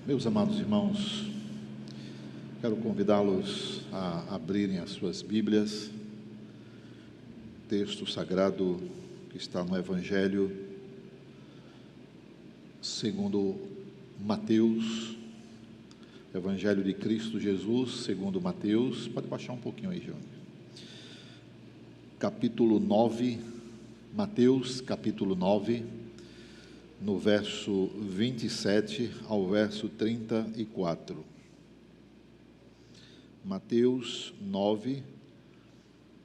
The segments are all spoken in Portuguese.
Meus amados irmãos, quero convidá-los a abrirem as suas Bíblias, texto sagrado que está no Evangelho segundo Mateus, Evangelho de Cristo Jesus segundo Mateus. Pode baixar um pouquinho aí, João. Capítulo 9, Mateus capítulo 9, no verso 27 ao verso 34. Mateus 9,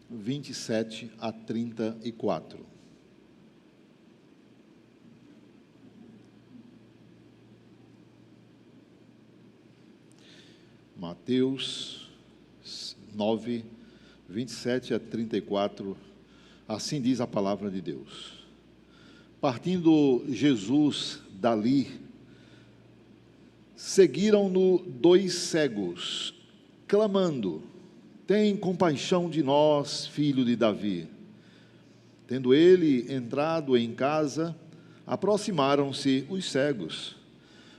27 a 34. Mateus 9, 27 a 34, assim diz a palavra de Deus. Partindo Jesus dali, seguiram-no dois cegos, clamando: tem compaixão de nós, filho de Davi. Tendo ele entrado em casa, aproximaram-se os cegos,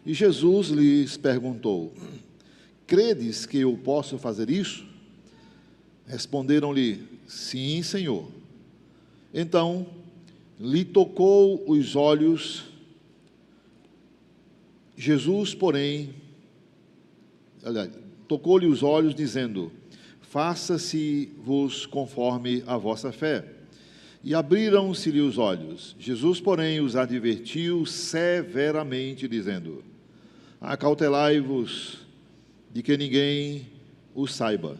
e Jesus lhes perguntou: credes que eu posso fazer isso? Responderam-lhe: sim, Senhor. Então lhe tocou os olhos. Jesus, porém, tocou-lhe os olhos, dizendo: faça-se-vos conforme a vossa fé. E abriram-se-lhe os olhos. Jesus, porém, os advertiu severamente, dizendo: acautelai-vos de que ninguém o saiba.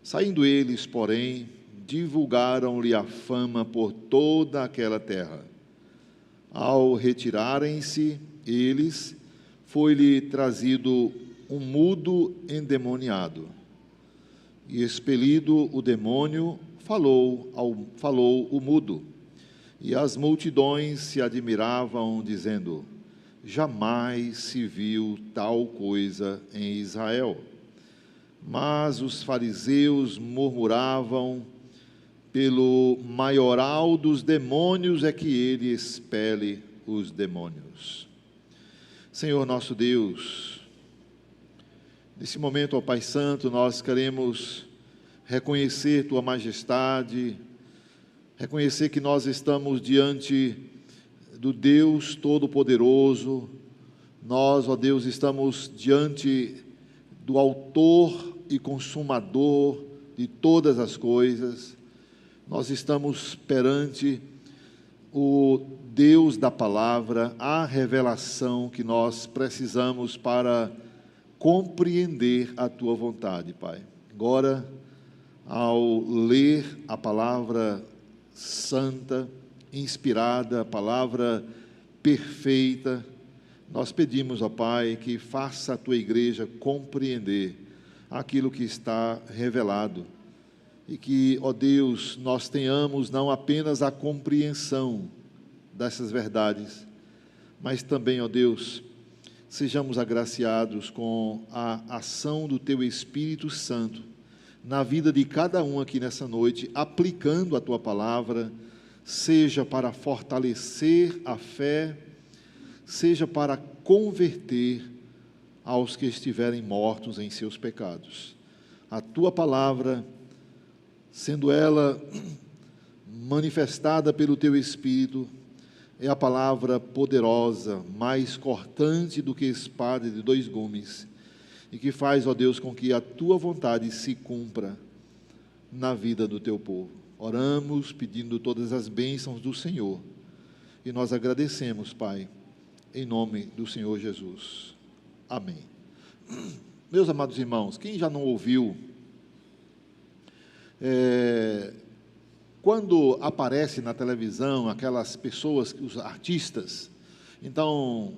Saindo eles, porém, divulgaram-lhe a fama por toda aquela terra. Ao retirarem-se eles, foi-lhe trazido um mudo endemoniado. E expelido o demônio, falou o mudo. E as multidões se admiravam, dizendo: jamais se viu tal coisa em Israel. Mas os fariseus murmuravam: pelo maioral dos demônios é que ele expele os demônios. Senhor nosso Deus, nesse momento, ó Pai Santo, nós queremos reconhecer Tua majestade, reconhecer que nós estamos diante do Deus Todo-Poderoso. Nós, ó Deus, estamos diante do Autor e Consumador de todas as coisas. Nós estamos perante o Deus da palavra, a revelação que nós precisamos para compreender a Tua vontade, Pai. Agora, ao ler a palavra santa, inspirada, a palavra perfeita, nós pedimos, ó Pai, que faça a Tua igreja compreender aquilo que está revelado. E que, ó Deus, nós tenhamos não apenas a compreensão dessas verdades, mas também, ó Deus, sejamos agraciados com a ação do Teu Espírito Santo na vida de cada um aqui nessa noite, aplicando a Tua palavra, seja para fortalecer a fé, seja para converter aos que estiverem mortos em seus pecados. A Tua palavra, sendo ela manifestada pelo Teu Espírito, é a palavra poderosa, mais cortante do que espada de dois gumes, e que faz, ó Deus, com que a Tua vontade se cumpra na vida do Teu povo. Oramos pedindo todas as bênçãos do Senhor, e nós agradecemos, Pai, em nome do Senhor Jesus. Amém. Meus amados irmãos, quem já não ouviu, quando aparece na televisão aquelas pessoas, os artistas, então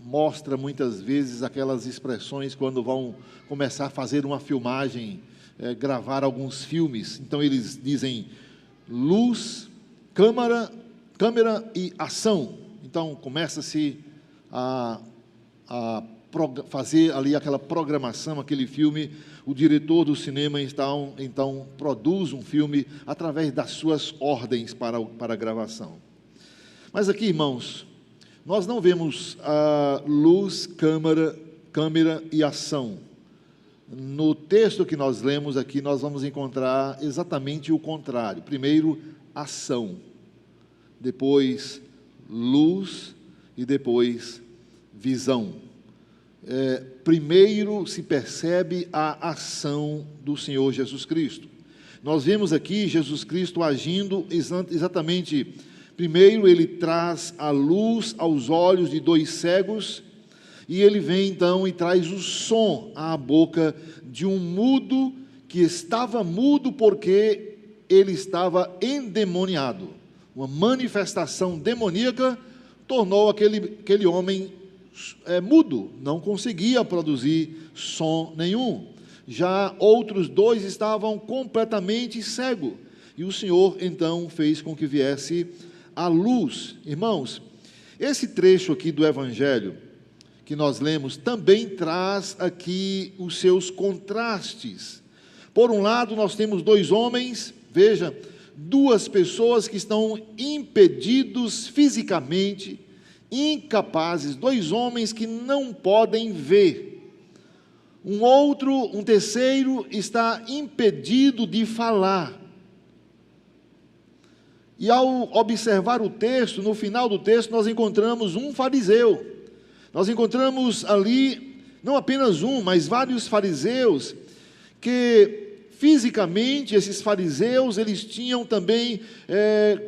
mostra muitas vezes aquelas expressões quando vão começar a fazer uma filmagem, gravar alguns filmes. Então eles dizem luz, câmera e ação. Então começa-se a fazer ali aquela programação, aquele filme. O diretor do cinema então produz um filme através das suas ordens para a gravação. Mas aqui, irmãos, nós não vemos a luz, câmera e ação. No texto que nós lemos aqui, nós vamos encontrar exatamente o contrário. Primeiro, ação, depois, luz e depois, visão. Primeiro se percebe a ação do Senhor Jesus Cristo. Nós vemos aqui Jesus Cristo agindo exatamente. Primeiro, ele traz a luz aos olhos de dois cegos, e ele vem então e traz o som à boca de um mudo, que estava mudo porque ele estava endemoniado. Uma manifestação demoníaca tornou aquele homem mudo, não conseguia produzir som nenhum. Já outros dois estavam completamente cegos, e o Senhor então fez com que viesse a luz. Irmãos, esse trecho aqui do Evangelho que nós lemos também traz aqui os seus contrastes. Por um lado, nós temos dois homens, veja, duas pessoas que estão impedidos fisicamente, incapazes, dois homens que não podem ver. Um terceiro está impedido de falar. E ao observar o texto, no final do texto, nós encontramos um fariseu. Nós encontramos ali, não apenas um, mas vários fariseus, que fisicamente, esses fariseus, eles tinham também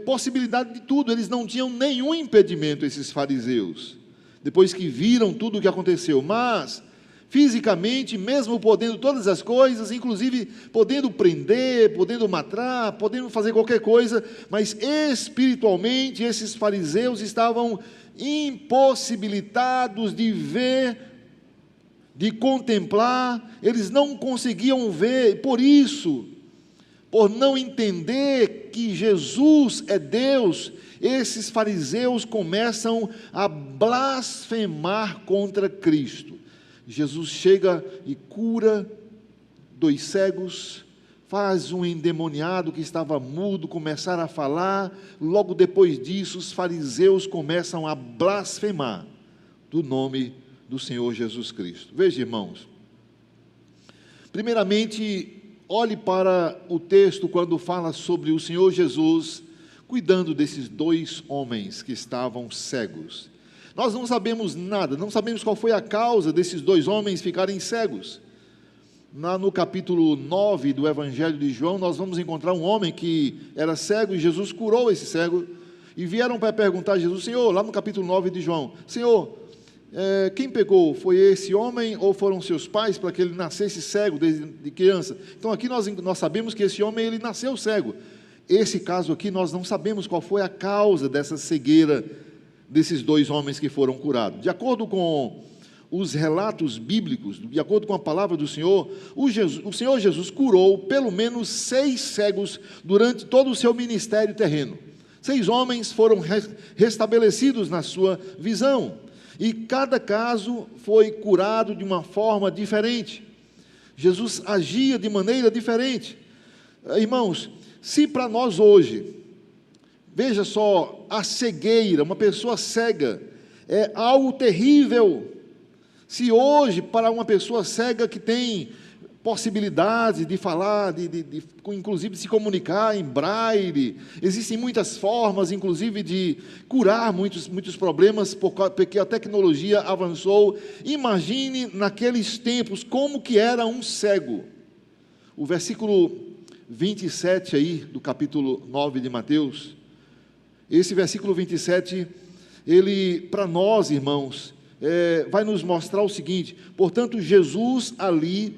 possibilidade de tudo, eles não tinham nenhum impedimento, esses fariseus, depois que viram tudo o que aconteceu, mas fisicamente, mesmo podendo todas as coisas, inclusive podendo prender, podendo matar, podendo fazer qualquer coisa, mas espiritualmente esses fariseus estavam impossibilitados de ver, de contemplar, eles não conseguiam ver, e por isso, por não entender que Jesus é Deus, esses fariseus começam a blasfemar contra Cristo. Jesus chega e cura dois cegos, faz um endemoniado que estava mudo começar a falar. Logo depois disso, os fariseus começam a blasfemar do nome do Senhor Jesus Cristo. Veja, irmãos, primeiramente, olhe para o texto quando fala sobre o Senhor Jesus cuidando desses dois homens que estavam cegos. Nós não sabemos nada, não sabemos qual foi a causa desses dois homens ficarem cegos. No capítulo 9 do Evangelho de João, nós vamos encontrar um homem que era cego e Jesus curou esse cego. E vieram para perguntar a Jesus: Senhor, lá no capítulo 9 de João, Senhor, quem pecou? Foi esse homem ou foram seus pais para que ele nascesse cego desde criança? Então aqui nós sabemos que esse homem ele nasceu cego. Esse caso aqui nós não sabemos qual foi a causa dessa cegueira desses dois homens que foram curados. De acordo com os relatos bíblicos, de acordo com a palavra do Senhor, o Senhor Jesus curou pelo menos 6 cegos durante todo o seu ministério terreno. 6 homens foram restabelecidos na sua visão, e cada caso foi curado de uma forma diferente. Jesus agia de maneira diferente. Irmãos, se para nós hoje, veja só, a cegueira, uma pessoa cega, é algo terrível. Se hoje, para uma pessoa cega que tem possibilidade de falar, inclusive de se comunicar em braille, existem muitas formas, inclusive, de curar muitos problemas, porque a tecnologia avançou. Imagine naqueles tempos como que era um cego. O versículo 27 aí, do capítulo 9 de Mateus, esse versículo 27, ele, para nós, irmãos, vai nos mostrar o seguinte: portanto, Jesus ali,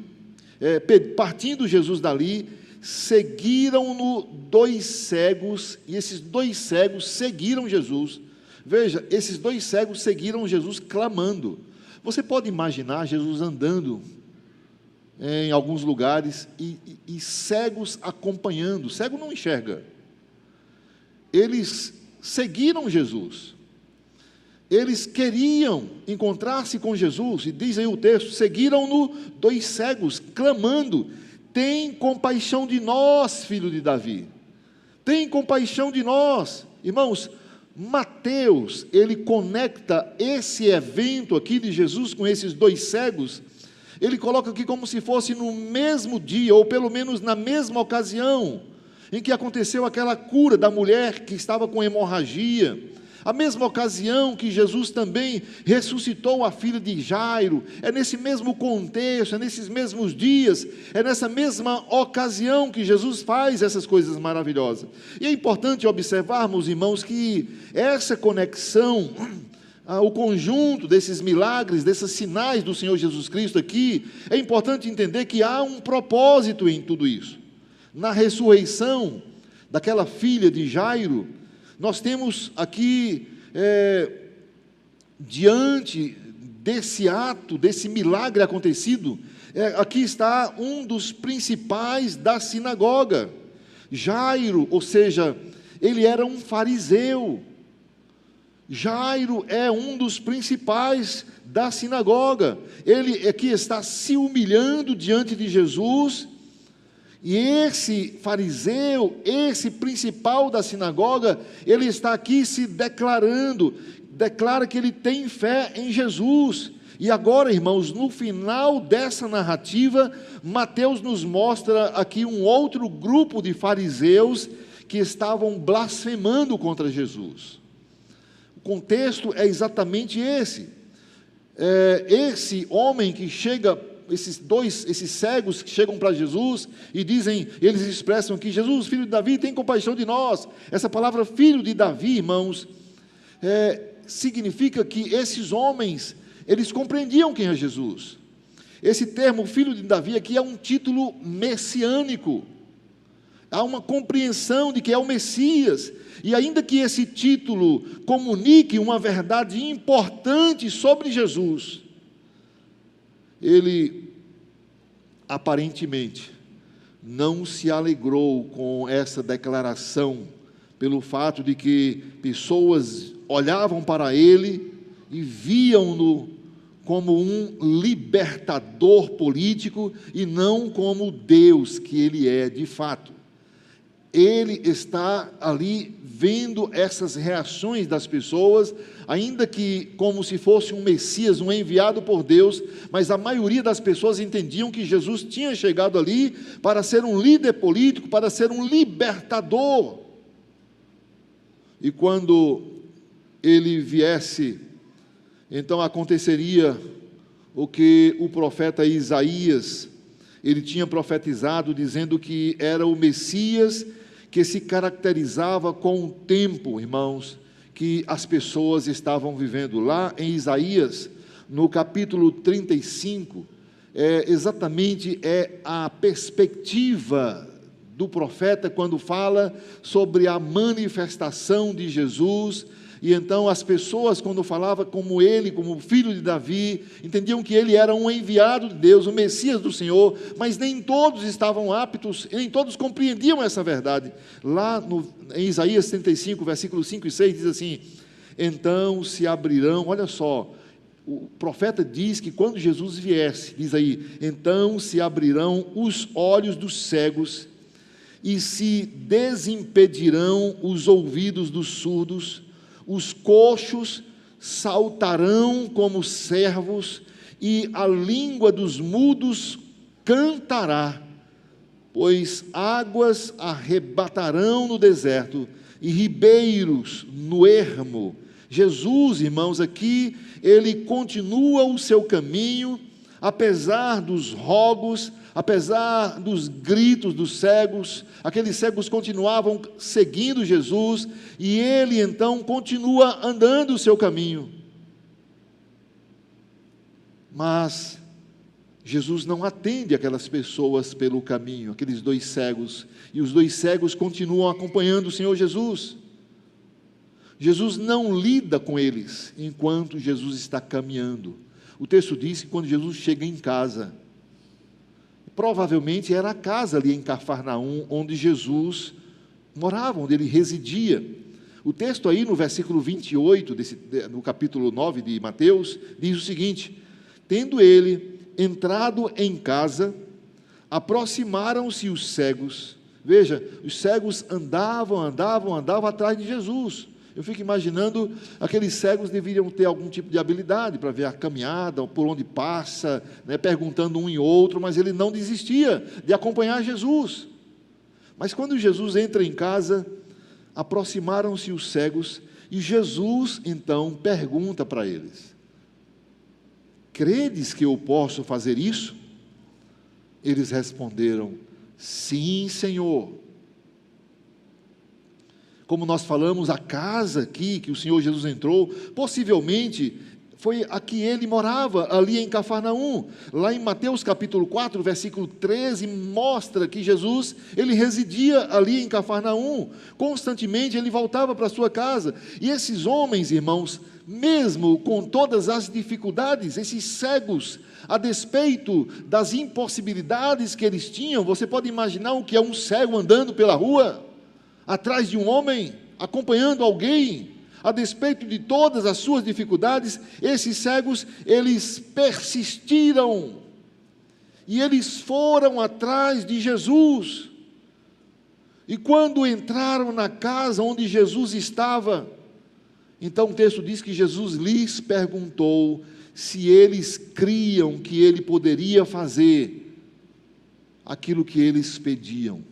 partindo Jesus dali, seguiram-no 2 cegos, e esses 2 cegos seguiram Jesus. Veja, esses 2 cegos seguiram Jesus clamando. Você pode imaginar Jesus andando em alguns lugares e cegos acompanhando. Cego não enxerga. Eles seguiram Jesus. Eles queriam encontrar-se com Jesus, e diz aí o texto: seguiram-no 2 cegos, clamando: tem compaixão de nós, filho de Davi, tem compaixão de nós. Irmãos, Mateus, ele conecta esse evento aqui de Jesus com esses dois cegos, ele coloca aqui como se fosse no mesmo dia, ou pelo menos na mesma ocasião, em que aconteceu aquela cura da mulher que estava com hemorragia, a mesma ocasião que Jesus também ressuscitou a filha de Jairo, é nesse mesmo contexto, é nesses mesmos dias, é nessa mesma ocasião que Jesus faz essas coisas maravilhosas. E é importante observarmos, irmãos, que essa conexão, o conjunto desses milagres, desses sinais do Senhor Jesus Cristo aqui, é importante entender que há um propósito em tudo isso. Na ressurreição daquela filha de Jairo, nós temos aqui, diante desse ato, desse milagre acontecido, aqui está um dos principais da sinagoga. Jairo, ou seja, ele era um fariseu. Jairo é um dos principais da sinagoga. Ele aqui está se humilhando diante de Jesus. E esse fariseu, esse principal da sinagoga, ele está aqui se declarando, declara que ele tem fé em Jesus. E agora, irmãos, no final dessa narrativa, Mateus nos mostra aqui um outro grupo de fariseus que estavam blasfemando contra Jesus. O contexto é exatamente esse. Esse homem que chega, esses cegos que chegam para Jesus e dizem, eles expressam que Jesus, filho de Davi, tem compaixão de nós. Essa palavra filho de Davi, irmãos, significa que esses homens, eles compreendiam quem é Jesus. Esse termo filho de Davi aqui é um título messiânico. Há uma compreensão de que é o Messias. E ainda que esse título comunique uma verdade importante sobre Jesus, ele aparentemente não se alegrou com essa declaração, pelo fato de que pessoas olhavam para ele e viam-no como um libertador político e não como Deus que ele é de fato. Ele está ali vendo essas reações das pessoas, ainda que como se fosse um Messias, um enviado por Deus, mas a maioria das pessoas entendiam que Jesus tinha chegado ali para ser um líder político, para ser um libertador. E quando ele viesse, então aconteceria o que o profeta Isaías, ele tinha profetizado, dizendo que era o Messias que se caracterizava com o tempo, irmãos, que as pessoas estavam vivendo. Lá em Isaías, no capítulo 35, exatamente a perspectiva do profeta quando fala sobre a manifestação de Jesus. E então as pessoas, quando falavam como ele, como filho de Davi, entendiam que ele era um enviado de Deus, o Messias do Senhor, mas nem todos estavam aptos, nem todos compreendiam essa verdade. Lá em Isaías 35, versículos 5 e 6, diz assim: então se abrirão, olha só, o profeta diz que quando Jesus viesse, diz aí, então se abrirão os olhos dos cegos, e se desimpedirão os ouvidos dos surdos, os coxos saltarão como servos, e a língua dos mudos cantará, pois águas arrebatarão no deserto, e ribeiros no ermo. Jesus, irmãos, aqui, ele continua o seu caminho, apesar dos rogos, apesar dos gritos dos cegos. Aqueles cegos continuavam seguindo Jesus, e ele então continua andando o seu caminho. Mas Jesus não atende aquelas pessoas pelo caminho, aqueles dois cegos, e os dois cegos continuam acompanhando o Senhor Jesus. Jesus não lida com eles enquanto Jesus está caminhando. O texto diz que quando Jesus chega em casa, provavelmente era a casa ali em Cafarnaum, onde Jesus morava, onde ele residia. O texto aí no versículo 28, no capítulo 9 de Mateus, diz o seguinte: tendo ele entrado em casa, aproximaram-se os cegos. Veja, os cegos andavam atrás de Jesus. Eu fico imaginando, aqueles cegos deveriam ter algum tipo de habilidade para ver a caminhada, por onde passa, né, perguntando um e outro, mas ele não desistia de acompanhar Jesus. Mas quando Jesus entra em casa, aproximaram-se os cegos, e Jesus então pergunta para eles: credes que eu posso fazer isso? Eles responderam: sim, Senhor. Como nós falamos, a casa aqui que o Senhor Jesus entrou, possivelmente foi a que ele morava, ali em Cafarnaum. Lá em Mateus capítulo 4, versículo 13, mostra que Jesus, ele residia ali em Cafarnaum. Constantemente ele voltava para a sua casa. E esses homens, irmãos, mesmo com todas as dificuldades, esses cegos, a despeito das impossibilidades que eles tinham, você pode imaginar o que é um cego andando pela rua, atrás de um homem, acompanhando alguém. A despeito de todas as suas dificuldades, esses cegos, eles persistiram, e eles foram atrás de Jesus. E quando entraram na casa onde Jesus estava, então o texto diz que Jesus lhes perguntou se eles criam que ele poderia fazer aquilo que eles pediam.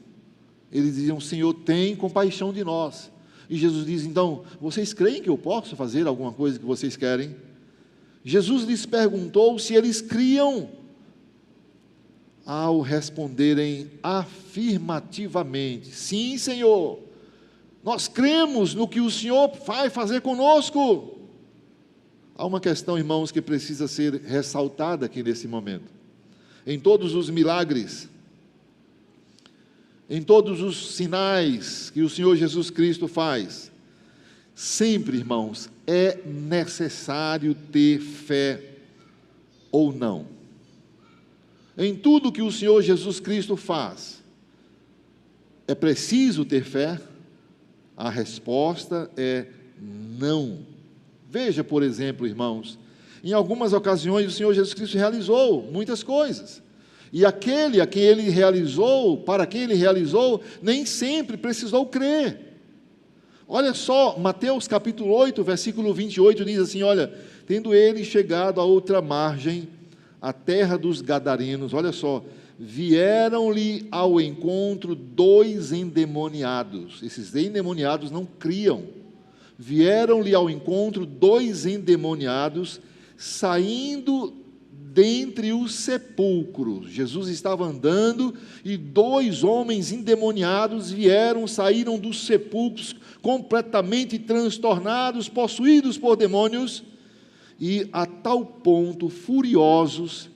Eles diziam: Senhor, tem compaixão de nós. E Jesus diz: então, vocês creem que eu posso fazer alguma coisa que vocês querem? Jesus lhes perguntou se eles criam. Ao responderem afirmativamente: sim, Senhor, nós cremos no que o Senhor vai fazer conosco. Há uma questão, irmãos, que precisa ser ressaltada aqui nesse momento. Em todos os milagres, em todos os sinais que o Senhor Jesus Cristo faz, sempre, irmãos, é necessário ter fé ou não. Em tudo que o Senhor Jesus Cristo faz, é preciso ter fé? A resposta é não. Veja, por exemplo, irmãos, em algumas ocasiões o Senhor Jesus Cristo realizou muitas coisas. E aquele a quem ele realizou, para quem ele realizou, nem sempre precisou crer. Olha só, Mateus capítulo 8, versículo 28, diz assim: olha, tendo ele chegado à outra margem, a terra dos Gadarenos, olha só, vieram-lhe ao encontro 2 endemoniados. Esses endemoniados não criam. Vieram-lhe ao encontro 2 endemoniados, saindo dentre os sepulcros. Jesus estava andando e 2 homens endemoniados saíram dos sepulcros, completamente transtornados, possuídos por demônios, e a tal ponto furiosos,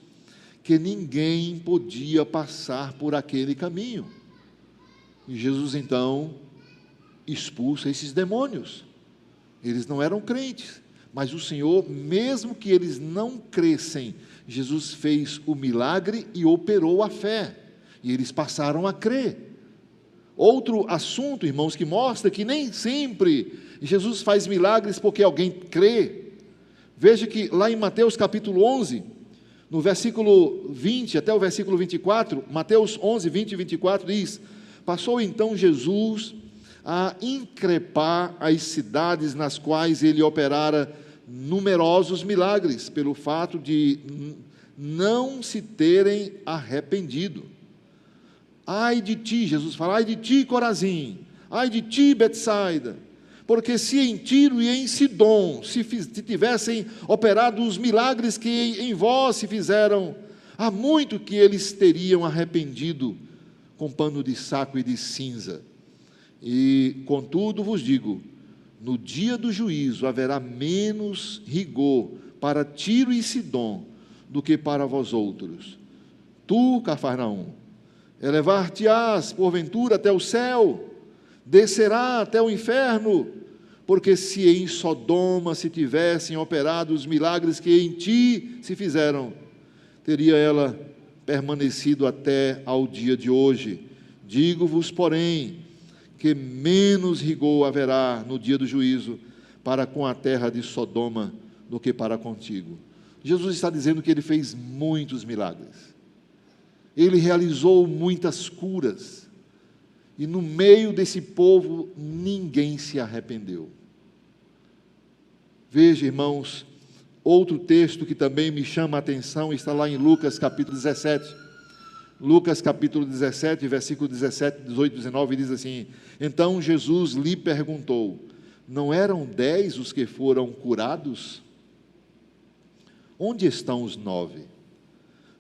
que ninguém podia passar por aquele caminho. E Jesus então expulsa esses demônios. Eles não eram crentes, mas o Senhor, mesmo que eles não crescem, Jesus fez o milagre e operou a fé, e eles passaram a crer. Outro assunto, irmãos, que mostra que nem sempre Jesus faz milagres porque alguém crê. Veja que lá em Mateus capítulo 11, no versículo 20 até o versículo 24, Mateus 11, 20 e 24 diz: passou então Jesus a increpar as cidades nas quais ele operara numerosos milagres, pelo fato de não se terem arrependido. Ai de ti, Jesus fala, ai de ti, Corazim, ai de ti, Betsaida, porque se em Tiro e em Sidom se tivessem operado os milagres que em vós se fizeram, há muito que eles teriam arrependido com pano de saco e de cinza. E, contudo, vos digo, no dia do juízo haverá menos rigor para Tiro e Sidom do que para vós outros. Tu, Cafarnaum, elevar-te-ás porventura até o céu, descerá até o inferno, porque se em Sodoma se tivessem operado os milagres que em ti se fizeram, teria ela permanecido até ao dia de hoje. Digo-vos, porém, que menos rigor haverá no dia do juízo para com a terra de Sodoma do que para contigo. Jesus está dizendo que ele fez muitos milagres. Ele realizou muitas curas. E no meio desse povo, ninguém se arrependeu. Veja, irmãos, outro texto que também me chama a atenção está lá em Lucas capítulo 17. Lucas capítulo 17, versículo 17, 18, 19, diz assim: então Jesus lhe perguntou: não eram 10 os que foram curados? Onde estão os 9?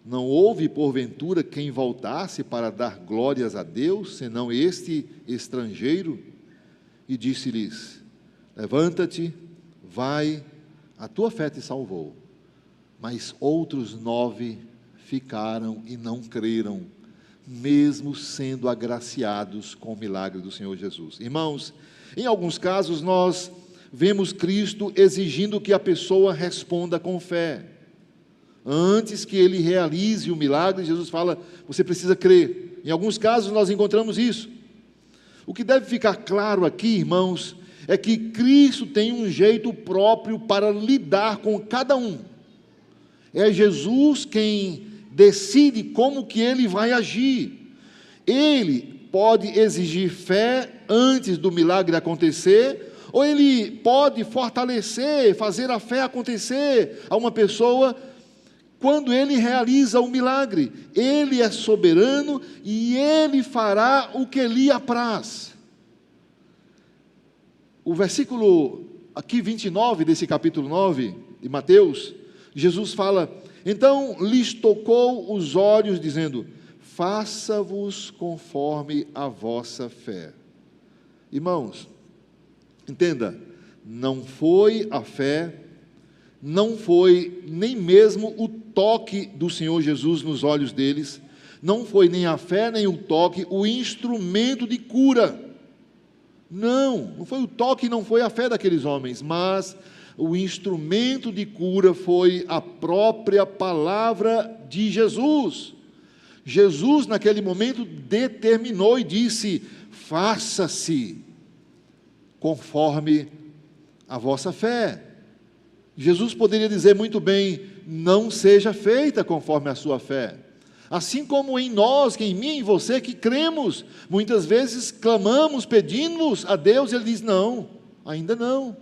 Não houve porventura quem voltasse para dar glórias a Deus, senão este estrangeiro? E disse-lhes: levanta-te, vai, a tua fé te salvou. Mas outros 9 ficaram e não creram, mesmo sendo agraciados com o milagre do Senhor Jesus. Irmãos, em alguns casos nós vemos Cristo exigindo que a pessoa responda com fé. Antes que ele realize o milagre, Jesus fala: você precisa crer. Em alguns casos nós encontramos isso. O que deve ficar claro aqui, irmãos, é que Cristo tem um jeito próprio para lidar com cada um. É Jesus quem decide como que ele vai agir. Ele pode exigir fé antes do milagre acontecer, ou ele pode fortalecer, fazer a fé acontecer a uma pessoa quando ele realiza o milagre. Ele é soberano e ele fará o que lhe apraz. O versículo aqui 29 desse capítulo 9 de Mateus, Jesus fala: então lhes tocou os olhos, dizendo: faça-vos conforme a vossa fé. Irmãos, entenda, não foi a fé, não foi nem mesmo o toque do Senhor Jesus nos olhos deles, não foi nem a fé nem o toque o instrumento de cura. Não foi o toque, não foi a fé daqueles homens, mas o instrumento de cura foi a própria palavra de Jesus. Jesus naquele momento determinou e disse: faça-se conforme a vossa fé. Jesus poderia dizer muito bem: não seja feita conforme a sua fé. Assim como em nós, que em mim e em você que cremos, muitas vezes clamamos, pedimos a Deus, e Ele diz: não, ainda não.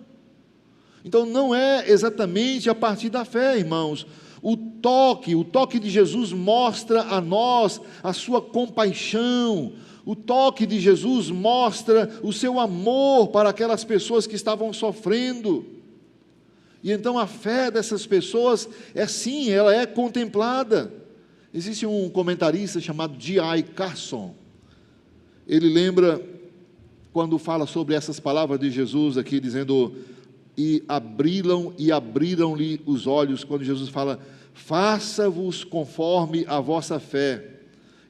Então não é exatamente a partir da fé, irmãos. O toque de Jesus mostra a nós a sua compaixão. O toque de Jesus mostra o seu amor para aquelas pessoas que estavam sofrendo. E então a fé dessas pessoas sim, ela é contemplada. Existe um comentarista chamado D.I. Carson. Ele lembra quando fala sobre essas palavras de Jesus aqui, dizendo: e abriram-lhe os olhos, quando Jesus fala: faça-vos conforme a vossa fé.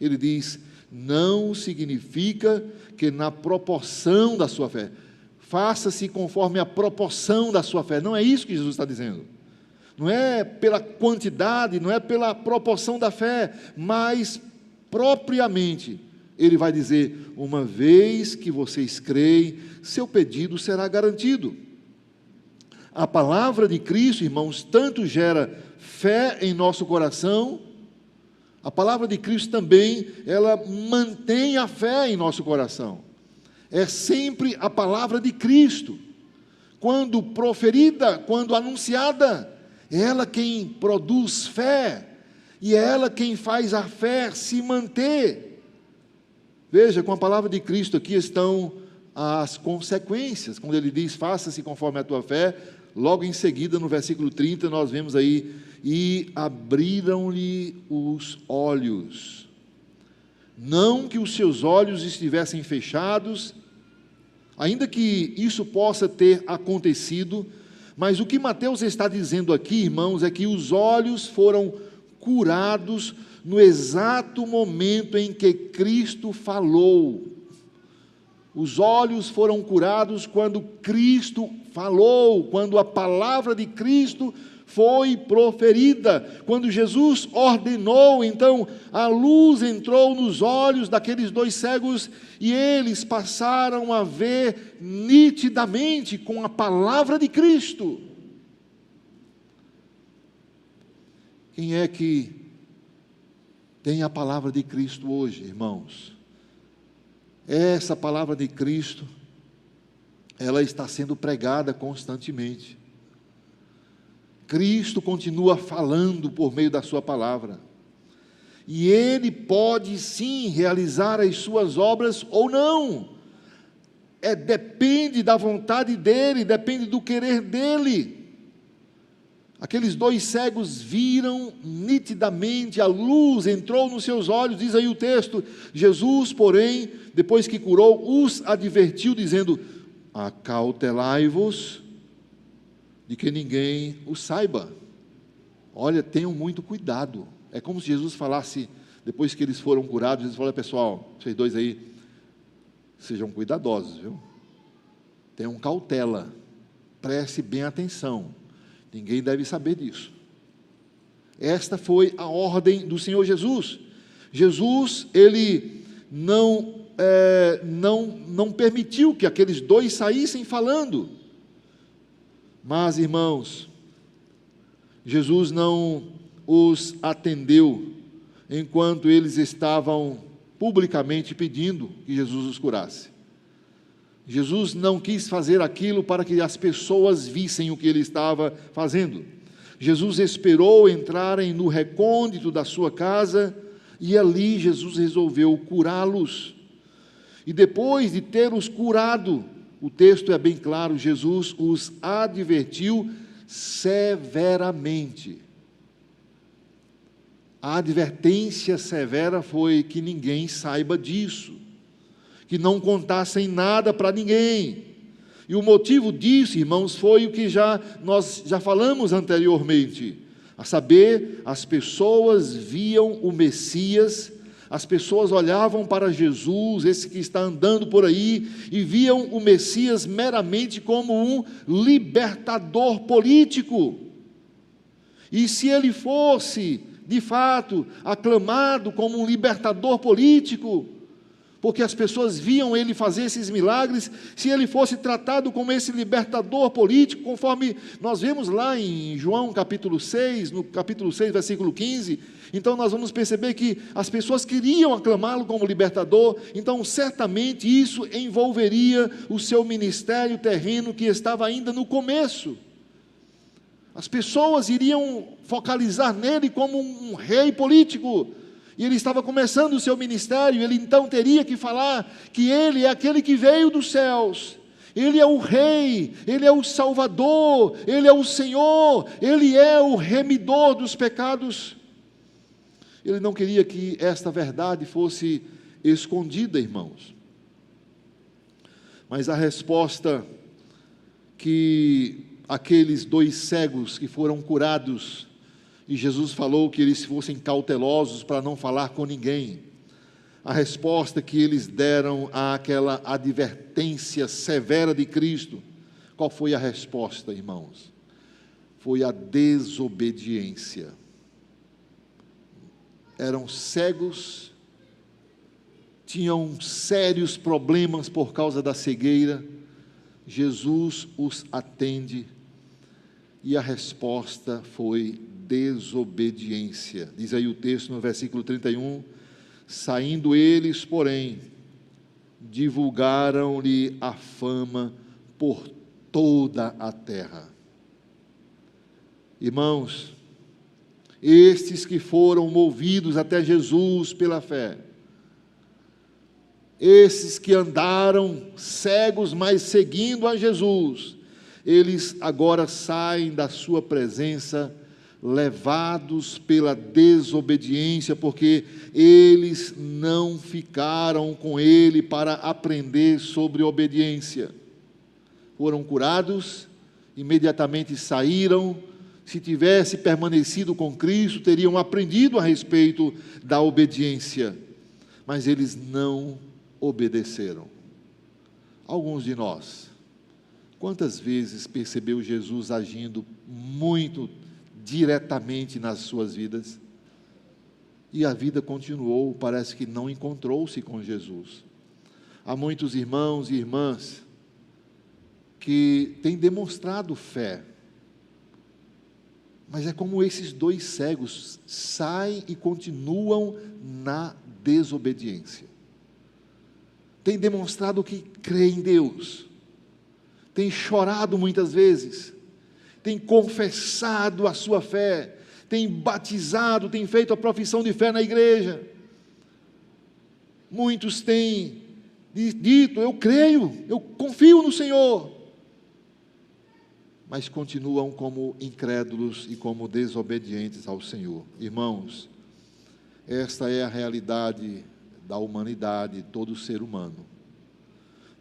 Ele diz: não significa que na proporção da sua fé, faça-se conforme a proporção da sua fé. Não é isso que Jesus está dizendo. Não é pela quantidade, não é pela proporção da fé, mas propriamente, ele vai dizer: uma vez que vocês creem, seu pedido será garantido. A palavra de Cristo, irmãos, tanto gera fé em nosso coração, a palavra de Cristo também, ela mantém a fé em nosso coração. É sempre a palavra de Cristo, quando proferida, quando anunciada, é ela quem produz fé, e é ela quem faz a fé se manter. Veja, com a palavra de Cristo aqui estão as consequências, quando ele diz: faça-se conforme a tua fé. Logo em seguida, no versículo 30, nós vemos aí: e abriram-lhe os olhos. Não que os seus olhos estivessem fechados, ainda que isso possa ter acontecido, mas o que Mateus está dizendo aqui, irmãos, é que os olhos foram curados no exato momento em que Cristo falou. Os olhos foram curados quando Cristo falou, quando a palavra de Cristo foi proferida. Quando Jesus ordenou, então a luz entrou nos olhos daqueles 2 cegos e eles passaram a ver nitidamente com a palavra de Cristo. Quem é que tem a palavra de Cristo hoje, irmãos? Essa palavra de Cristo, ela está sendo pregada constantemente. Cristo continua falando por meio da sua palavra. E Ele pode sim realizar as suas obras ou não. Depende da vontade dEle, depende do querer dEle. Aqueles 2 cegos viram nitidamente, a luz entrou nos seus olhos, diz aí o texto. Jesus, porém, depois que curou, os advertiu, dizendo: acautelai-vos de que ninguém o saiba. Olha, tenham muito cuidado. É como se Jesus falasse, depois que eles foram curados, Jesus falou: pessoal, vocês 2 aí, sejam cuidadosos, viu? Tenham cautela, preste bem atenção. Ninguém deve saber disso. Esta foi a ordem do Senhor Jesus. Jesus, Ele não permitiu que aqueles 2 saíssem falando. Mas, irmãos, Jesus não os atendeu enquanto eles estavam publicamente pedindo que Jesus os curasse. Jesus não quis fazer aquilo para que as pessoas vissem o que ele estava fazendo. Jesus esperou entrarem no recôndito da sua casa e ali Jesus resolveu curá-los. E depois de ter-os curado, o texto é bem claro, Jesus os advertiu severamente. A advertência severa foi que ninguém saiba disso, que não contassem nada para ninguém. E o motivo disso, irmãos, foi o que nós já falamos anteriormente, a saber, as pessoas viam o Messias, as pessoas olhavam para Jesus, esse que está andando por aí, e viam o Messias meramente como um libertador político. E se ele fosse, de fato, aclamado como um libertador político, porque as pessoas viam ele fazer esses milagres, se ele fosse tratado como esse libertador político, conforme nós vemos lá em João capítulo 6, no capítulo 6, versículo 15, então nós vamos perceber que as pessoas queriam aclamá-lo como libertador, então certamente isso envolveria o seu ministério terreno que estava ainda no começo. As pessoas iriam focalizar nele como um rei político, e ele estava começando o seu ministério, ele então teria que falar que ele é aquele que veio dos céus, ele é o rei, ele é o salvador, ele é o Senhor, ele é o remidor dos pecados. Ele não queria que esta verdade fosse escondida, irmãos. Mas a resposta que aqueles 2 cegos que foram curados, e Jesus falou que eles fossem cautelosos para não falar com ninguém. A resposta que eles deram àquela advertência severa de Cristo, qual foi a resposta, irmãos? Foi a desobediência. Eram cegos, tinham sérios problemas por causa da cegueira. Jesus os atende e a resposta foi desobediência. Diz aí o texto no versículo 31, saindo eles, porém, divulgaram-lhe a fama por toda a terra. Irmãos, estes que foram movidos até Jesus pela fé, esses que andaram cegos, mas seguindo a Jesus, eles agora saem da sua presença levados pela desobediência, porque eles não ficaram com ele para aprender sobre obediência. Foram curados, imediatamente saíram. Se tivesse permanecido com Cristo, teriam aprendido a respeito da obediência, mas eles não obedeceram. Alguns de nós, quantas vezes percebeu Jesus agindo muito diretamente nas suas vidas, e a vida continuou, parece que não encontrou-se com Jesus. Há muitos irmãos e irmãs que têm demonstrado fé, mas é como esses 2 cegos, saem e continuam na desobediência. Têm demonstrado que crê em Deus, têm chorado muitas vezes, tem confessado a sua fé, tem batizado, tem feito a profissão de fé na igreja. Muitos têm dito: eu creio, eu confio no Senhor, mas continuam como incrédulos e como desobedientes ao Senhor. Irmãos, esta é a realidade da humanidade, todo ser humano.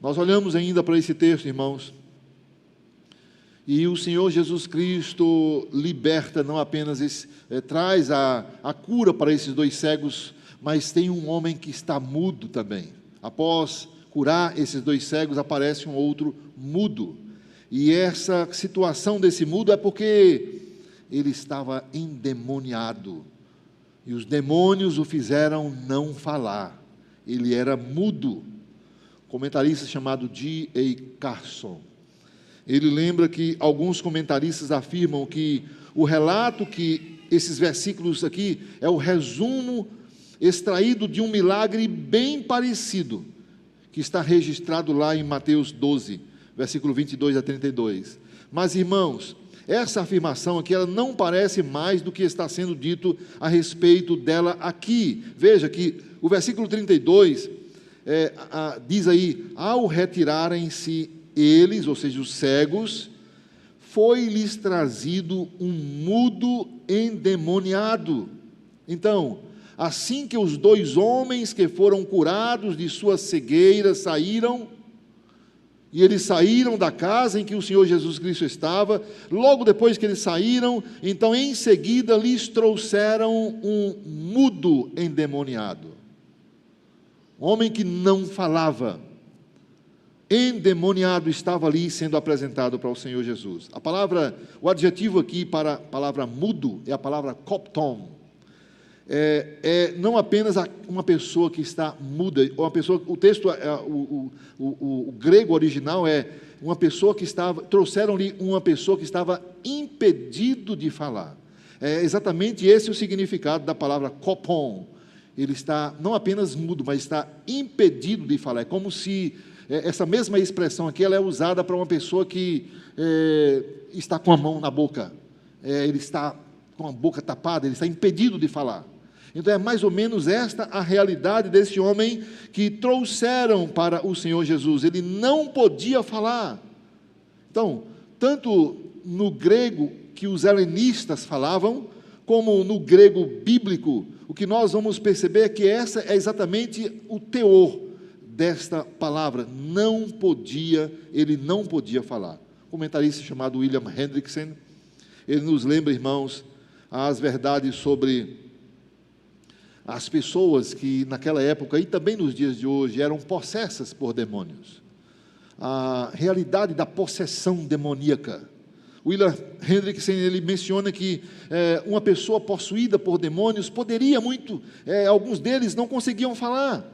Nós olhamos ainda para esse texto, irmãos, e o Senhor Jesus Cristo liberta, não apenas traz a cura para esses 2 cegos, mas tem um homem que está mudo também. Após curar esses 2 cegos, aparece um outro mudo. E essa situação desse mudo é porque ele estava endemoniado. E os demônios o fizeram não falar. Ele era mudo. Comentarista chamado D.A. Carson, ele lembra que alguns comentaristas afirmam que o relato que esses versículos aqui é o resumo extraído de um milagre bem parecido, que está registrado lá em Mateus 12, versículo 22 a 32. Mas, irmãos, essa afirmação aqui, ela não parece mais do que está sendo dito a respeito dela aqui. Veja que o versículo 32 diz aí: ao retirarem-se eles, ou seja, os cegos, foi-lhes trazido um mudo endemoniado. Então, assim que os 2 homens que foram curados de sua cegueira saíram, e eles saíram da casa em que o Senhor Jesus Cristo estava, logo depois que eles saíram, então em seguida lhes trouxeram um mudo endemoniado. Um homem que não falava, endemoniado, estava ali sendo apresentado para o Senhor Jesus. O adjetivo aqui para a palavra mudo é a palavra kopton. Não apenas uma pessoa que está muda, ou uma pessoa, o texto, o grego original é uma pessoa que estava, trouxeram-lhe uma pessoa que estava impedido de falar. É exatamente esse o significado da palavra kopon. Ele está não apenas mudo, mas está impedido de falar. É como se essa mesma expressão aqui ela é usada para uma pessoa que está com a mão na boca. Ele está com a boca tapada, ele está impedido de falar. Então é mais ou menos esta a realidade desse homem que trouxeram para o Senhor Jesus. Ele não podia falar. Então, tanto no grego que os helenistas falavam, como no grego bíblico, o que nós vamos perceber é que essa é exatamente o teor desta palavra. Ele não podia falar. Um comentarista chamado William Hendrickson, ele nos lembra, irmãos, as verdades sobre as pessoas que naquela época, e também nos dias de hoje, eram possessas por demônios. A realidade da possessão demoníaca. William Hendrickson, ele menciona que uma pessoa possuída por demônios poderia alguns deles não conseguiam falar.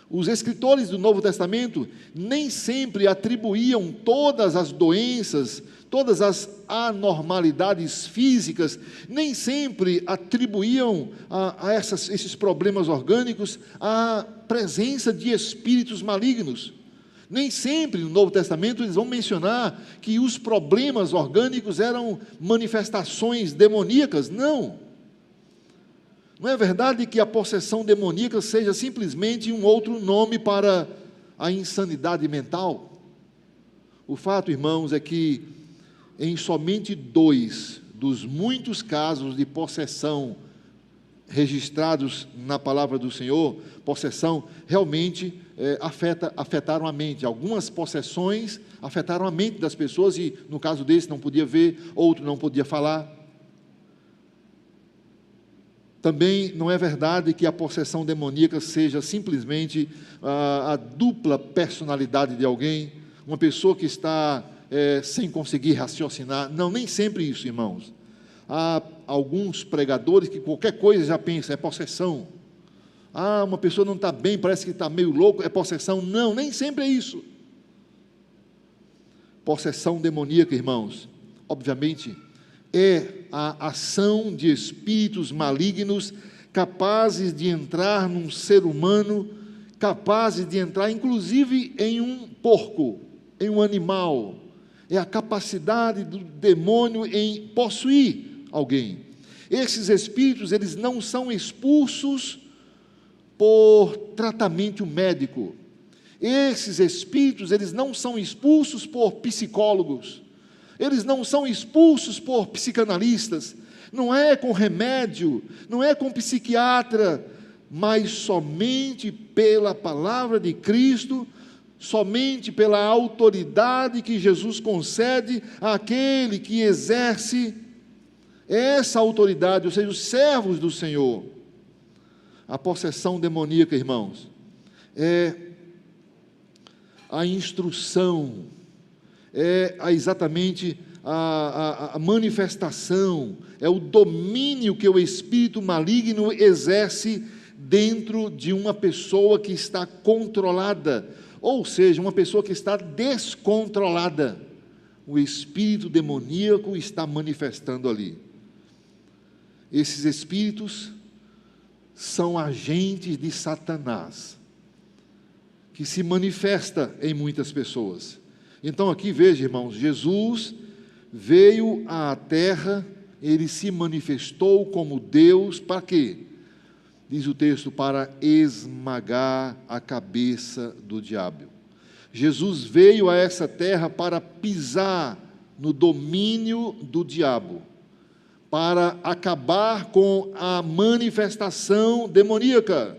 Os escritores do Novo Testamento nem sempre atribuíam todas as doenças, todas as anormalidades físicas, nem sempre atribuíam a esses problemas orgânicos a presença de espíritos malignos. Nem sempre no Novo Testamento eles vão mencionar que os problemas orgânicos eram manifestações demoníacas. Não. Não é verdade que a possessão demoníaca seja simplesmente um outro nome para a insanidade mental? O fato, irmãos, é que em somente 2 dos muitos casos de possessão registrados na palavra do Senhor, possessão realmente afetaram a mente. Algumas possessões afetaram a mente das pessoas e, no caso desse, não podia ver, outro não podia falar. Também não é verdade que a possessão demoníaca seja simplesmente a dupla personalidade de alguém, uma pessoa que está sem conseguir raciocinar. Não, nem sempre isso, irmãos. Há alguns pregadores que qualquer coisa já pensa, é possessão. Uma pessoa não está bem, parece que está meio louco, é possessão. Não, nem sempre é isso. Possessão demoníaca, irmãos, obviamente, é a ação de espíritos malignos capazes de entrar num ser humano, capazes de entrar inclusive em um porco, em um animal, é a capacidade do demônio em possuir alguém. Esses espíritos, eles não são expulsos por tratamento médico. Esses espíritos, eles não são expulsos por psicólogos. Eles não são expulsos por psicanalistas. Não é com remédio, não é com psiquiatra, mas somente pela palavra de Cristo, somente pela autoridade que Jesus concede àquele que exerce essa autoridade, ou seja, os servos do Senhor. A possessão demoníaca, irmãos, é a instrução, exatamente a manifestação, é o domínio que o espírito maligno exerce dentro de uma pessoa que está controlada, ou seja, uma pessoa que está descontrolada. O espírito demoníaco está manifestando ali. Esses espíritos são agentes de Satanás, que se manifesta em muitas pessoas. Então aqui veja, irmãos, Jesus veio à terra, ele se manifestou como Deus, para quê? Diz o texto, para esmagar a cabeça do diabo. Jesus veio a essa terra para pisar no domínio do diabo, para acabar com a manifestação demoníaca.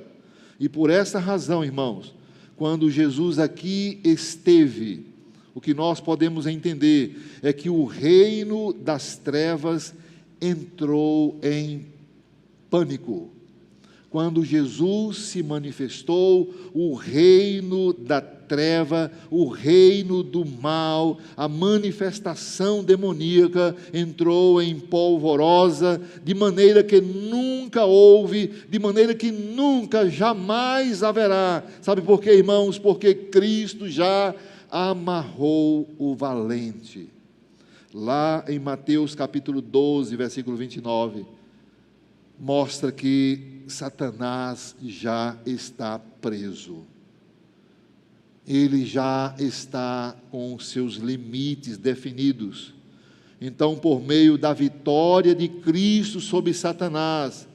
E por essa razão, irmãos, quando Jesus aqui esteve, o que nós podemos entender é que o reino das trevas entrou em pânico. Quando Jesus se manifestou, o reino da treva, o reino do mal, a manifestação demoníaca entrou em polvorosa, de maneira que nunca houve, de maneira que nunca, jamais haverá. Sabe por quê, irmãos? Porque Cristo já amarrou o valente. Lá em Mateus capítulo 12, versículo 29, mostra que Satanás já está preso. Ele já está com os seus limites definidos. Então, por meio da vitória de Cristo sobre Satanás,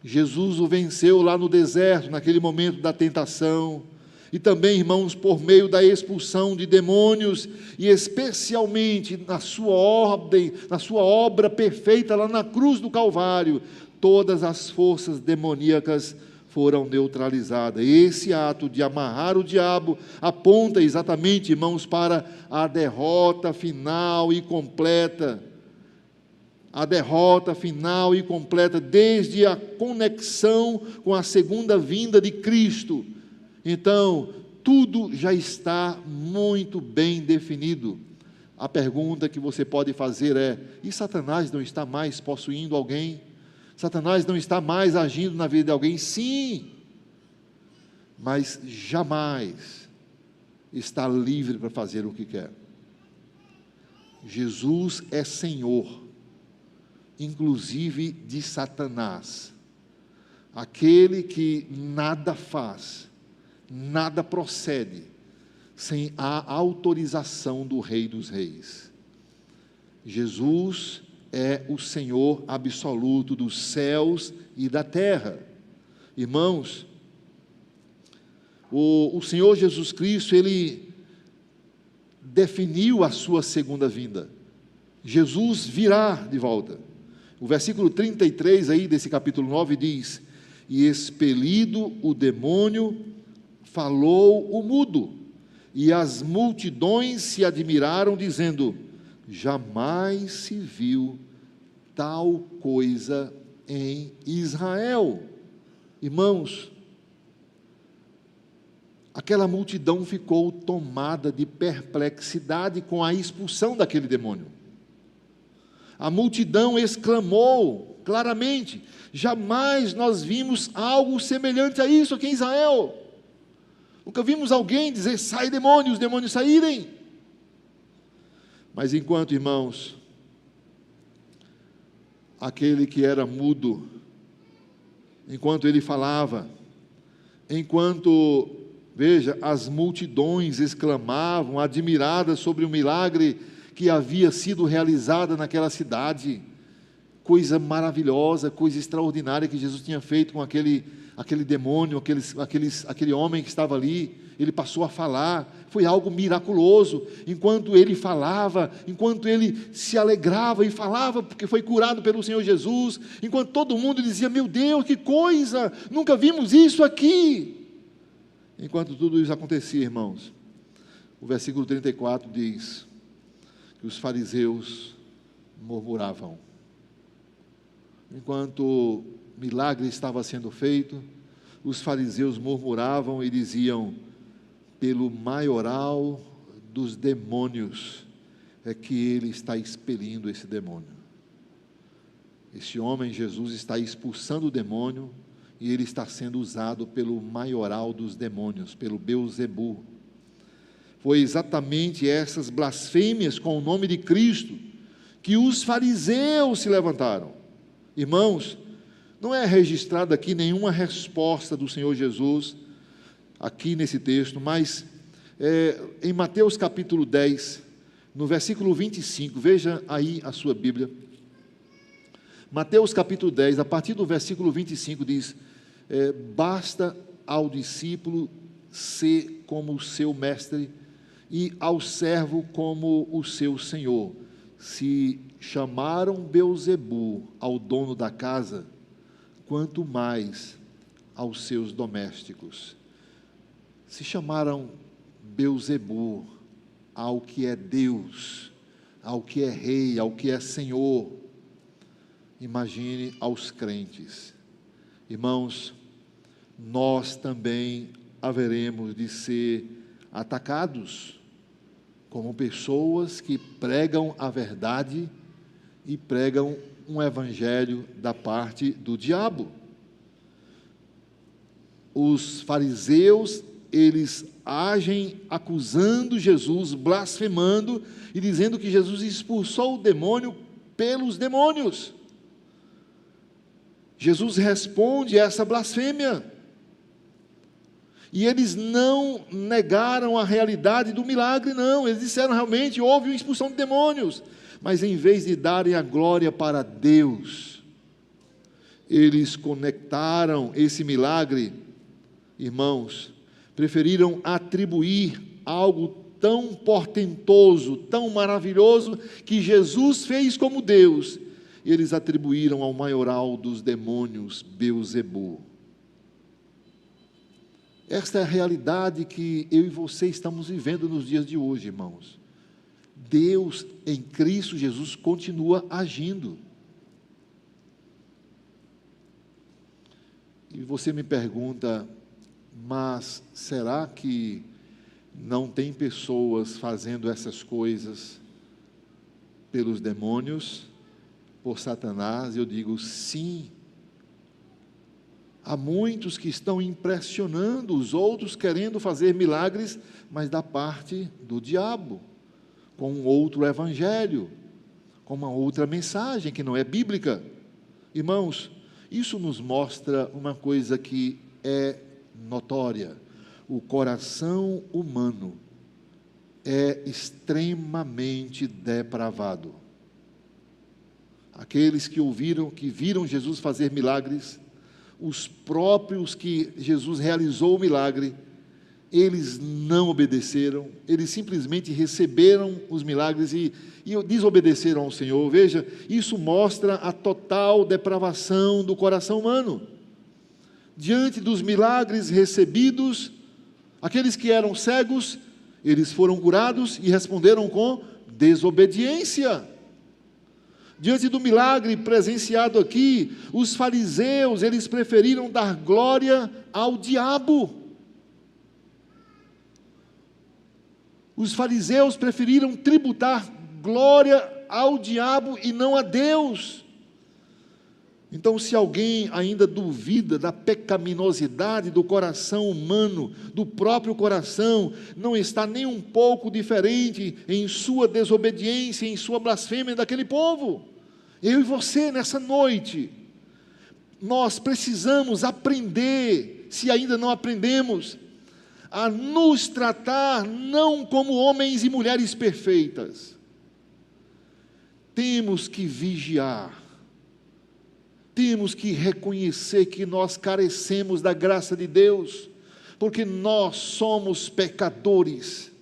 Jesus o venceu lá no deserto, naquele momento da tentação. E também, irmãos, por meio da expulsão de demônios, e especialmente na sua ordem, na sua obra perfeita lá na cruz do Calvário, todas as forças demoníacas foram neutralizadas. Esse ato de amarrar o diabo aponta exatamente, irmãos, para a derrota final e completa. A derrota final e completa, desde a conexão com a segunda vinda de Cristo. Então, tudo já está muito bem definido. A pergunta que você pode fazer é: e Satanás não está mais possuindo alguém? Satanás não está mais agindo na vida de alguém? Sim, mas jamais está livre para fazer o que quer. Jesus é Senhor, inclusive de Satanás, aquele que nada faz, nada procede sem a autorização do Rei dos Reis. Jesus é o Senhor absoluto dos céus e da terra. Irmãos, o Senhor Jesus Cristo, Ele definiu a sua segunda vinda. Jesus virá de volta. O versículo 33 aí desse capítulo 9 diz: e expelido o demônio, falou o mudo, e as multidões se admiraram, dizendo: jamais se viu tal coisa em Israel. Irmãos, aquela multidão ficou tomada de perplexidade com a expulsão daquele demônio. A multidão exclamou claramente: jamais nós vimos algo semelhante a isso aqui em Israel. Nunca vimos alguém dizer: sai demônio, os demônios saírem. Mas enquanto, irmãos, aquele que era mudo, enquanto ele falava, enquanto Veja, as multidões exclamavam, admiradas sobre o milagre que havia sido realizado naquela cidade. Coisa maravilhosa, coisa extraordinária que Jesus tinha feito com aquele demônio, aquele homem que estava ali. Ele passou a falar, foi algo miraculoso. Enquanto ele falava, enquanto ele se alegrava e falava, porque foi curado pelo Senhor Jesus, enquanto todo mundo dizia: meu Deus, que coisa, nunca vimos isso aqui. Enquanto tudo isso acontecia, irmãos, o versículo 34 diz que os fariseus murmuravam. Enquanto o milagre estava sendo feito, os fariseus murmuravam e diziam: pelo maioral dos demônios é que ele está expelindo esse demônio. Esse homem, Jesus, está expulsando o demônio e ele está sendo usado pelo maioral dos demônios, pelo Beelzebu. Foi exatamente essas blasfêmias com o nome de Cristo que os fariseus se levantaram. Irmãos, não é registrada aqui nenhuma resposta do Senhor Jesus, aqui nesse texto, mas em Mateus capítulo 10, no versículo 25, veja aí a sua Bíblia. Mateus capítulo 10, a partir do versículo 25 diz: basta ao discípulo ser como o seu mestre e ao servo como o seu senhor. Se chamaram Beelzebu ao dono da casa, quanto mais aos seus domésticos. Se chamaram Beelzebu ao que é Deus, ao que é rei, ao que é Senhor, imagine aos crentes. Irmãos, nós também haveremos de ser atacados como pessoas que pregam a verdade e pregam um evangelho da parte do diabo. Os fariseus, eles agem acusando Jesus, blasfemando e dizendo que Jesus expulsou o demônio pelos demônios. Jesus responde a essa blasfêmia. E eles não negaram a realidade do milagre, não. Eles disseram: realmente houve uma expulsão de demônios. Mas em vez de darem a glória para Deus, eles conectaram esse milagre, irmãos, preferiram atribuir algo tão portentoso, tão maravilhoso, que Jesus fez como Deus, e eles atribuíram ao maioral dos demônios, Beelzebu. Esta é a realidade que eu e você estamos vivendo nos dias de hoje, irmãos. Deus em Cristo Jesus continua agindo. E você me pergunta: mas será que não tem pessoas fazendo essas coisas pelos demônios, por Satanás? Eu digo sim. Há muitos que estão impressionando os outros, querendo fazer milagres, mas da parte do diabo, com um outro evangelho, com uma outra mensagem que não é bíblica. Irmãos, isso nos mostra uma coisa que é notória: o coração humano é extremamente depravado. Aqueles que viram Jesus fazer milagres, os próprios que Jesus realizou o milagre, eles não obedeceram, eles simplesmente receberam os milagres e desobedeceram ao Senhor. Veja, isso mostra a total depravação do coração humano. Diante dos milagres recebidos, aqueles que eram cegos, eles foram curados e responderam com desobediência. Diante do milagre presenciado aqui, os fariseus, eles preferiram dar glória ao diabo. Os fariseus preferiram tributar glória ao diabo e não a Deus. Então, se alguém ainda duvida da pecaminosidade do coração humano, do próprio coração, não está nem um pouco diferente em sua desobediência, em sua blasfêmia daquele povo. Eu e você, nessa noite, nós precisamos aprender, se ainda não aprendemos, a nos tratar não como homens e mulheres perfeitas. Temos que vigiar, temos que reconhecer que nós carecemos da graça de Deus, porque nós somos pecadores.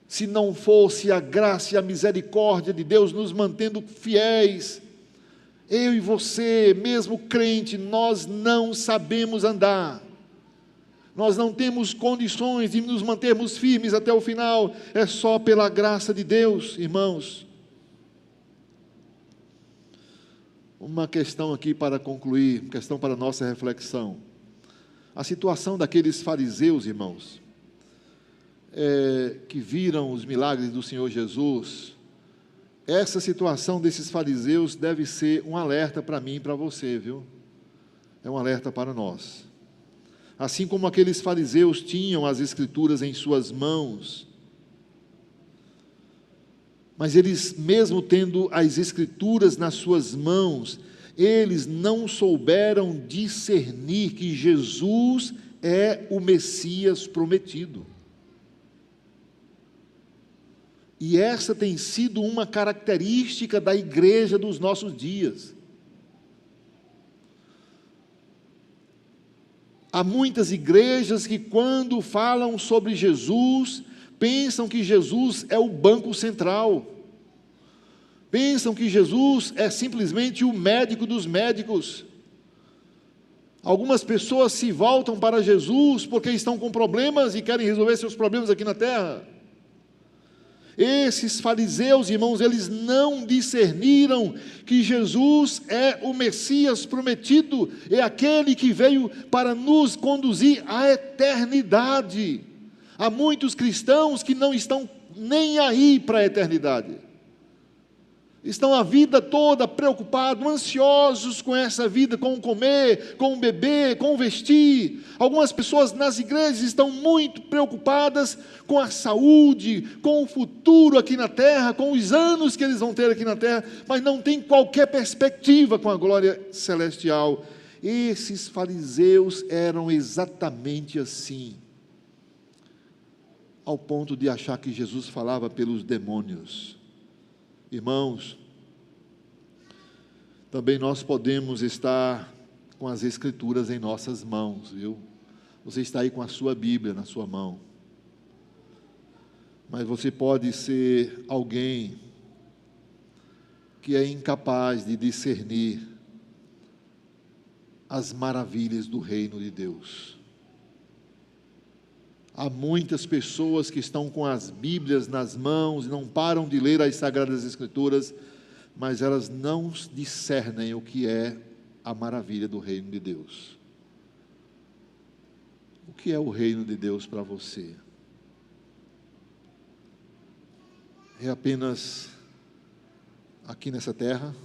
Se não fosse a graça e a misericórdia de Deus nos mantendo fiéis, eu e você, mesmo crente, nós não sabemos andar. Nós não temos condições de nos mantermos firmes até o final. É só pela graça de Deus, irmãos. Uma questão aqui para concluir, questão para nossa reflexão. A situação daqueles fariseus, irmãos, que viram os milagres do Senhor Jesus, essa situação desses fariseus deve ser um alerta para mim e para você, viu? É um alerta para nós. Assim como aqueles fariseus tinham as Escrituras em suas mãos, mas eles, mesmo tendo as Escrituras nas suas mãos, eles não souberam discernir que Jesus é o Messias prometido. E essa tem sido uma característica da igreja dos nossos dias. Há muitas igrejas que, quando falam sobre Jesus, pensam que Jesus é o banco central. Pensam que Jesus é simplesmente o médico dos médicos. Algumas pessoas se voltam para Jesus porque estão com problemas e querem resolver seus problemas aqui na terra. Esses fariseus, irmãos, eles não discerniram que Jesus é o Messias prometido, é aquele que veio para nos conduzir à eternidade. Há muitos cristãos que não estão nem aí para a eternidade. Estão a vida toda preocupados, ansiosos com essa vida, com o comer, com o beber, com o vestir. Algumas pessoas nas igrejas estão muito preocupadas com a saúde, com o futuro aqui na terra, com os anos que eles vão ter aqui na terra, mas não tem qualquer perspectiva com a glória celestial. Esses fariseus eram exatamente assim, ao ponto de achar que Jesus falava pelos demônios. Irmãos, também nós podemos estar com as Escrituras em nossas mãos, viu? Você está aí com a sua Bíblia na sua mão. Mas você pode ser alguém que é incapaz de discernir as maravilhas do reino de Deus. Há muitas pessoas que estão com as Bíblias nas mãos e não param de ler as Sagradas Escrituras, mas elas não discernem o que é a maravilha do reino de Deus. O que é o reino de Deus para você? É apenas aqui nessa terra?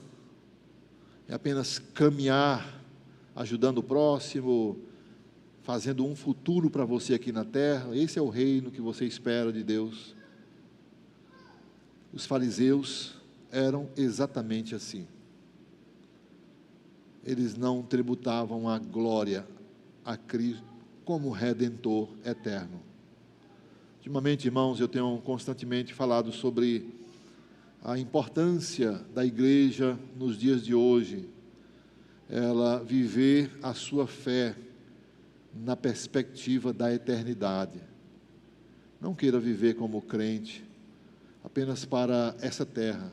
É apenas caminhar, ajudando o próximo, fazendo um futuro para você aqui na terra? Esse é o reino que você espera de Deus? Os fariseus eram exatamente assim. Eles não tributavam a glória a Cristo como Redentor eterno. Ultimamente, irmãos, eu tenho constantemente falado sobre a importância da igreja nos dias de hoje, ela viver a sua fé na perspectiva da eternidade. Não queira viver como crente apenas para essa terra.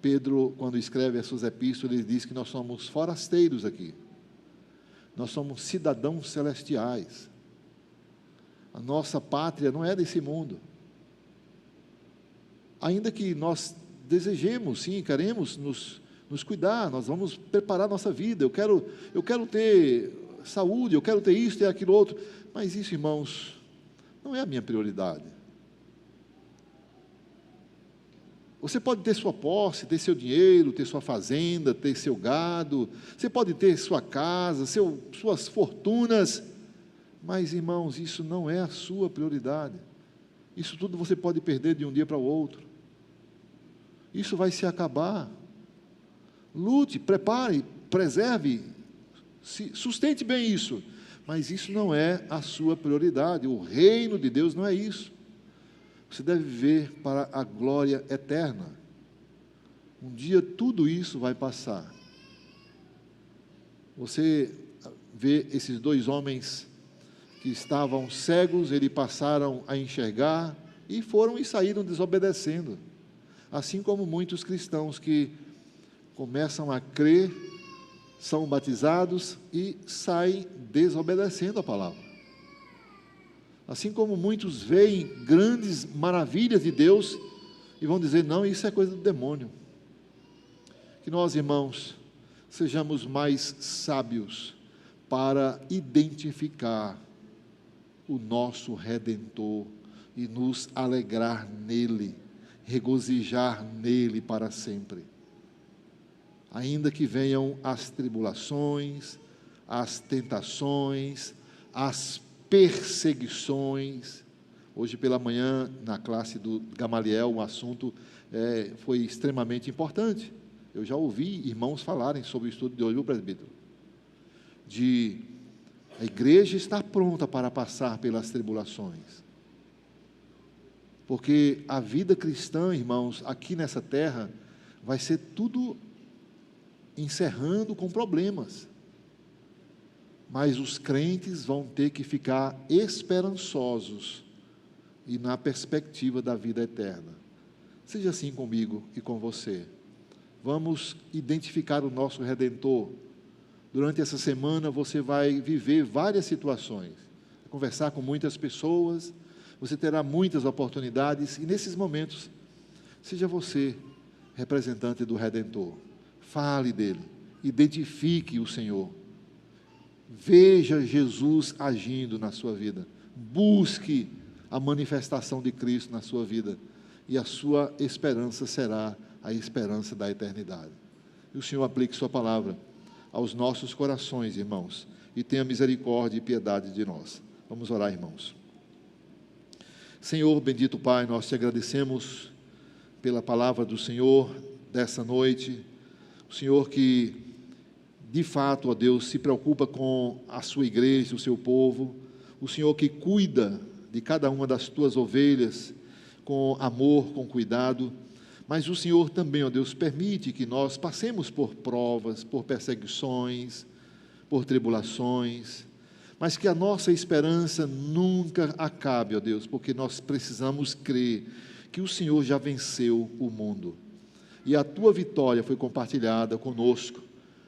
Pedro, quando escreve as suas epístolas, ele diz que nós somos forasteiros aqui. Nós somos cidadãos celestiais. A nossa pátria não é desse mundo. Ainda que nós desejemos, sim, queremos nos cuidar, nós vamos preparar nossa vida. Eu quero ter saúde, eu quero ter isso, ter aquilo outro, mas isso, irmãos, não é a minha prioridade. Você pode ter sua posse, ter seu dinheiro, ter sua fazenda, ter seu gado, você pode ter sua casa, suas fortunas, mas, irmãos, isso não é a sua prioridade. Isso tudo você pode perder de um dia para o outro. Isso vai se acabar. Lute, prepare, preserve, sustente bem isso, Mas isso não é a sua prioridade. O reino de Deus não é isso. Você deve viver para a glória eterna. Um dia tudo isso vai passar. Você vê esses dois homens que estavam cegos, eles passaram a enxergar e foram e saíram desobedecendo. Assim como muitos cristãos que começam a crer, são batizados e saem desobedecendo a palavra. Assim como muitos veem grandes maravilhas de Deus e vão dizer, não, isso é coisa do demônio. Que nós, irmãos, sejamos mais sábios para identificar o nosso Redentor e nos alegrar nele, regozijar nele para sempre. Ainda que venham as tribulações, as tentações, as perseguições. Hoje pela manhã, na classe do Gamaliel, o assunto foi extremamente importante. Eu já ouvi irmãos falarem sobre o estudo de hoje, o presbítero, a igreja está pronta para passar pelas tribulações. Porque a vida cristã, irmãos, aqui nessa terra, vai ser tudo encerrando com problemas. Mas os crentes vão ter que ficar esperançosos e na perspectiva da vida eterna. Seja assim comigo e com você. Vamos identificar o nosso Redentor. Durante essa semana você vai viver várias situações, conversar com muitas pessoas, você terá muitas oportunidades, e nesses momentos, seja você representante do Redentor. Fale dele, identifique o Senhor. Veja Jesus agindo na sua vida. Busque a manifestação de Cristo na sua vida, e a sua esperança será a esperança da eternidade. E o Senhor aplique sua palavra aos nossos corações, irmãos, e tenha misericórdia e piedade de nós. Vamos orar, irmãos. Senhor, bendito Pai, nós te agradecemos pela palavra do Senhor dessa noite. O Senhor que, de fato, ó Deus, se preocupa com a sua igreja, o seu povo. O Senhor que cuida de cada uma das tuas ovelhas com amor, com cuidado. Mas o Senhor também, ó Deus, permite que nós passemos por provas, por perseguições, por tribulações, mas que a nossa esperança nunca acabe, ó Deus, porque nós precisamos crer que o Senhor já venceu o mundo. E a tua vitória foi compartilhada conosco,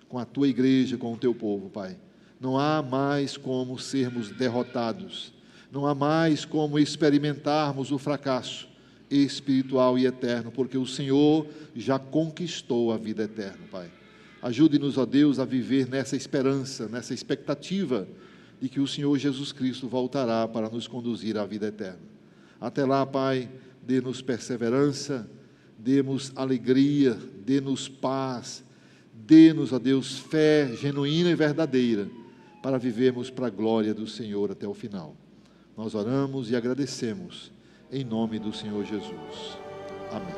com a tua igreja, com o teu povo, Pai. Não há mais como sermos derrotados, não há mais como experimentarmos o fracasso espiritual e eterno, porque o Senhor já conquistou a vida eterna, Pai. Ajude-nos, ó Deus, a viver nessa esperança, nessa expectativa de que o Senhor Jesus Cristo voltará para nos conduzir à vida eterna. Até lá, Pai, dê-nos perseverança, dê-nos alegria, dê-nos paz, dê-nos, ó Deus, fé genuína e verdadeira, para vivermos para a glória do Senhor até o final. Nós oramos e agradecemos, em nome do Senhor Jesus. Amém.